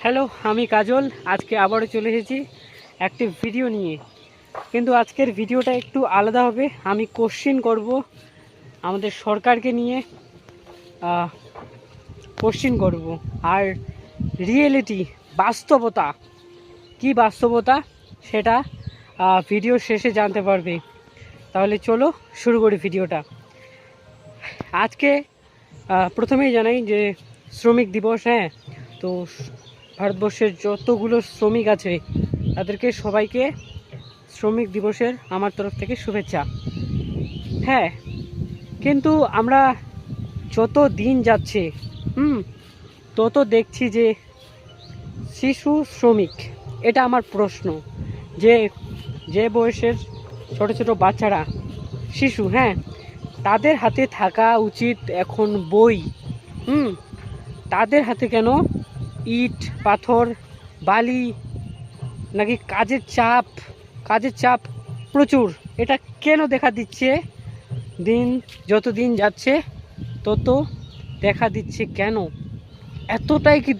Hello, আমি কাজল। আজকে আবারও চলে এসেছি একটি ভিডিও নিয়ে। কিন্তু আজকের ভিডিওটা একটু আলাদা হবে। আমি কোশ্চেন করব আমাদের সরকারকে নিয়ে, কোশ্চেন করব। আর রিয়েলিটি, বাস্তবতা কি বাস্তবতা সেটা ভিডিও শেষে জানতে পারবে। তাহলে চলো শুরু করি ভিডিওটা। আজকে প্রথমেই জানাই যে শ্রমিক দিবস। হ্যাঁ, তো ভারতবর্ষের যতগুলো শ্রমিক আছে তাদেরকে সবাইকে শ্রমিক দিবসের আমার তরফ থেকে শুভেচ্ছা। হ্যাঁ, কিন্তু আমরা যত দিন যাচ্ছে তত দেখছি যে শিশু শ্রমিক। এটা আমার প্রশ্ন, যে বয়সের ছোট ছোট বাচ্চারা শিশু, হ্যাঁ, তাদের হাতে থাকা উচিত এখন বই। তাদের হাতে কেন ইট, পাথর, বালি, নাকি কাজের চাপ প্রচুর? এটা কেন দেখা দিচ্ছে? যত দিন যাচ্ছে তত দেখা দিচ্ছে কেন? এতটাই কি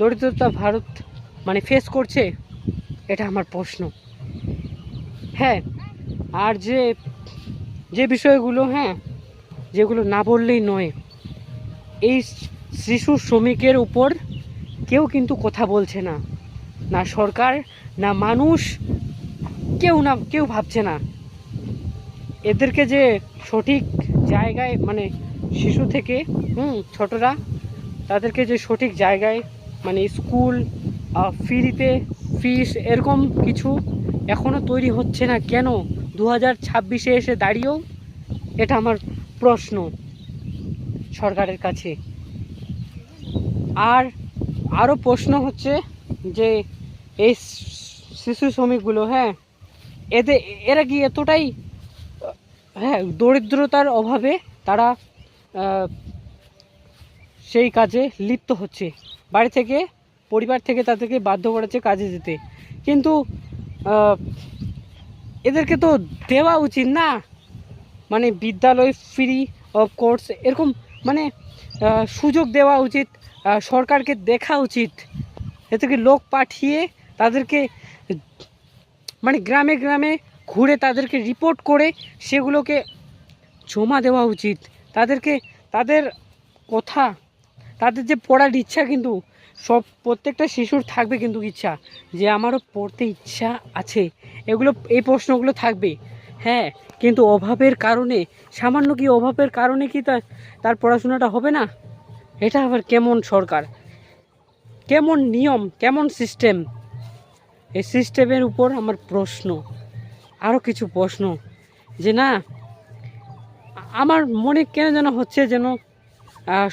দরিদ্রতা ভারত ফেস করছে? এটা আমার প্রশ্ন। হ্যাঁ, আর যে বিষয়গুলো, হ্যাঁ, যেগুলো না বললেই নয়, এই শিশু শ্রমিকের উপর কেউ কিন্তু কথা বলছে না, না সরকার, না মানুষ, কেউ ভাবছে না এদেরকে যে সঠিক জায়গায়, শিশু থেকে ছোটরা, তাদেরকে যে সঠিক জায়গায়, স্কুল, ফ্রিতে ফিস, এরকম কিছু এখনও তৈরি হচ্ছে না কেন 2026-এ এসে দাঁড়িয়েও? এটা আমার প্রশ্ন সরকারের কাছে। আর আরও প্রশ্ন হচ্ছে যে এই শিশু শ্রমিকগুলো, হ্যাঁ, এরা কি এতটাই, হ্যাঁ, দরিদ্রতার অভাবে তারা সেই কাজে লিপ্ত হচ্ছে? পরিবার থেকে তাদেরকে বাধ্য করেছে কাজে যেতে, কিন্তু এদেরকে তো দেওয়া উচিত না? বিদ্যালয় ফ্রি অফ কোর্স, এরকম সুযোগ দেওয়া উচিত। সরকারকে দেখা উচিত এদেরকে লোক পাঠিয়ে তাদেরকে গ্রামে গ্রামে ঘুরে তাদেরকে রিপোর্ট করে সেগুলোকে জমা দেওয়া উচিত। তাদের যে পড়ার ইচ্ছা, কিন্তু প্রত্যেকটা শিশুর থাকবে কিন্তু ইচ্ছা যে আমারও পড়তে ইচ্ছা আছে, এই প্রশ্নগুলো থাকবে। হ্যাঁ, কিন্তু সামান্য অভাবের কারণে কি তার পড়াশোনাটা হবে না? এটা আবার কেমন সরকার, কেমন নিয়ম, কেমন সিস্টেম? এই সিস্টেমের উপর আমার প্রশ্ন, আরও কিছু প্রশ্ন, যে না, আমার মনে কেন যেন হচ্ছে যেন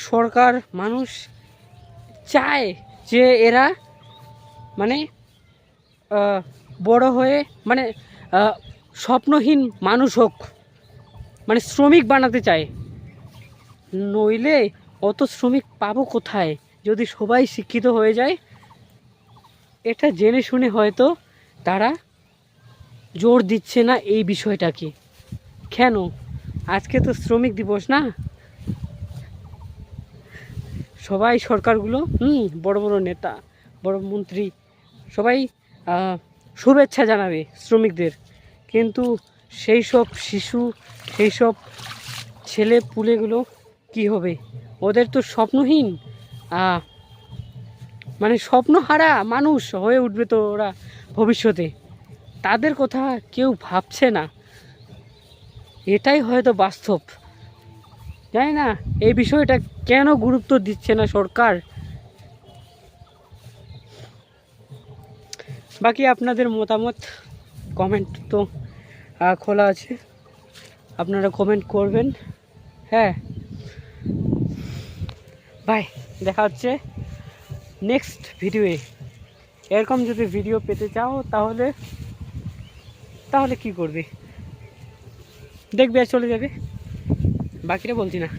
সরকার, মানুষ চায় যে এরা বড় হয়ে স্বপ্নহীন মানুষ হোক, শ্রমিক বানাতে চায়। নইলে অত শ্রমিক পাবো কোথায় যদি সবাই শিক্ষিত হয়ে যায়? এটা জেনে শুনে হয়তো তারা জোর দিচ্ছে না এই বিষয়টাকে। কেন? আজকে তো শ্রমিক দিবস না? সবাই সরকারগুলো, বড় বড় নেতা, বড় মন্ত্রী, সবাই শুভেচ্ছা জানাবে শ্রমিকদের, কিন্তু সেই সব শিশু, সেই সব ছেলে পুলেগুলো কি হবে? ওদের তো স্বপ্নহীন, স্বপ্নহারা মানুষ হয়ে উঠবে তো ওরা ভবিষ্যতে। তাদের কথা কেউ ভাবছে না, এটাই হয়তো বাস্তব। জানি না এই বিষয়টা কেন গুরুত্ব দিচ্ছে না সরকার। বাকি আপনাদের মতামত, কমেন্ট তো খোলা আছে, আপনারা কমেন্ট করবেন। হ্যাঁ, বাই, দেখা হচ্ছে নেক্সট ভিডিওয়ে। এরকম যদি ভিডিও পেতে চাও তাহলে কি করবে? দেখবে আর চলে যাবে, বাকিটা বলছি না।